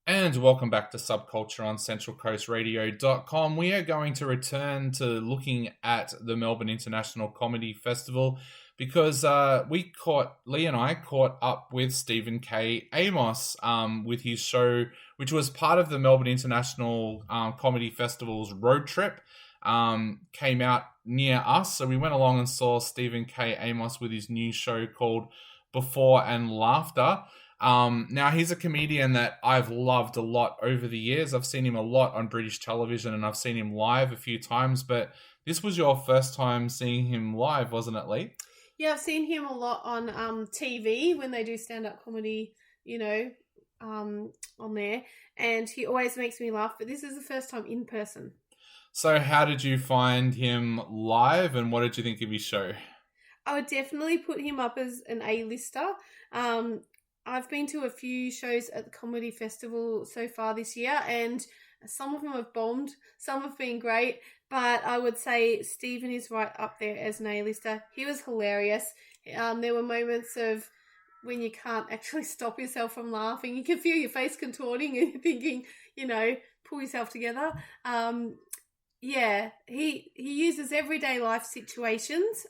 And welcome back to Subculture on centralcoastradio.com. We are going to return to looking at the Melbourne International Comedy Festival because Lee and I caught up with Stephen K. Amos with his show, which was part of the Melbourne International Comedy Festival's road trip. Came out near us, so we went along and saw Stephen K. Amos with his new show called Before and Laughter. Now, he's a comedian that I've loved a lot over the years. I've seen him a lot on British television and I've seen him live a few times, but this was your first time seeing him live, wasn't it, Lee? Yeah, I've seen him a lot on TV when they do stand-up comedy, on there, and he always makes me laugh, but this is the first time in person. So how did you find him live and what did you think of his show? I would definitely put him up as an A-lister. I've been to a few shows at the Comedy Festival so far this year, and some of them have bombed, some have been great, but I would say Stephen is right up there as an A-lister. He was hilarious. There were moments of when you can't actually stop yourself from laughing. You can feel your face contorting and you're thinking, pull yourself together. He uses everyday life situations,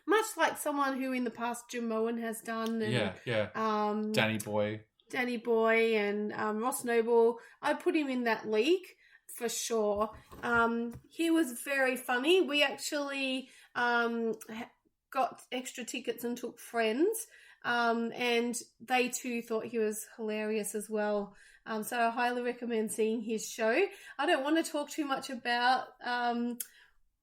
much like someone who in the past Jim Moen has done. And, Danny Boy and Ross Noble. I'd put him in that league for sure. He was very funny. We actually got extra tickets and took friends, and they too thought he was hilarious as well. So I highly recommend seeing his show. I don't want to talk too much about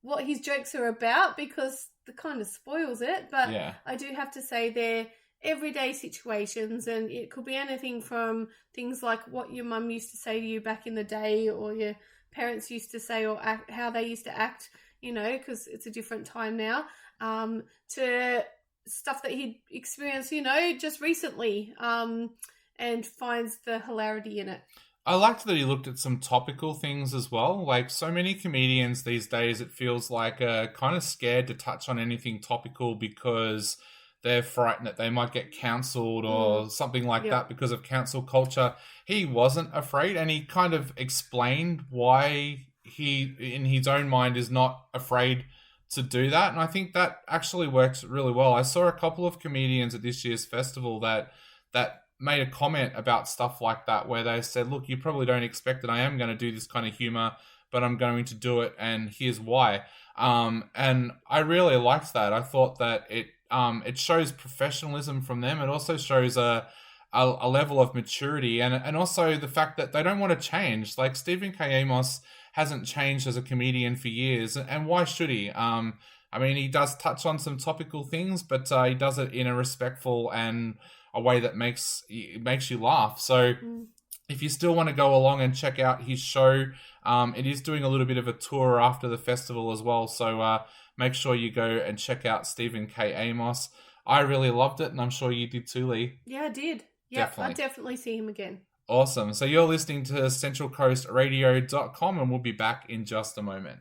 what his jokes are about because it kind of spoils it, but yeah. I do have to say they're everyday situations, and it could be anything from things like what your mum used to say to you back in the day or your parents used to say or how they used to act, because it's a different time now, to stuff that he'd experienced, just recently, and finds the hilarity in it. I liked that he looked at some topical things as well. Like so many comedians these days, it feels like kind of scared to touch on anything topical because they're frightened that they might get cancelled or something like that because of cancel culture. He wasn't afraid, and he kind of explained why he, in his own mind, is not afraid to do that. And I think that actually works really well. I saw a couple of comedians at this year's festival that made a comment about stuff like that where they said, look, you probably don't expect that I am going to do this kind of humor, but I'm going to do it, and here's why. And I really liked that. I thought that it shows professionalism from them. It also shows a level of maturity and also the fact that they don't want to change. Like Stephen K. Amos hasn't changed as a comedian for years, and why should he? He does touch on some topical things, but he does it in a respectful and a way that makes you laugh. So if you still want to go along and check out his show, it is doing a little bit of a tour after the festival as well. So make sure you go and check out Stephen K. Amos. I really loved it, and I'm sure you did too, Lee. Yeah, I did. Yeah, I'll definitely see him again. Awesome. So you're listening to centralcoastradio.com, and we'll be back in just a moment.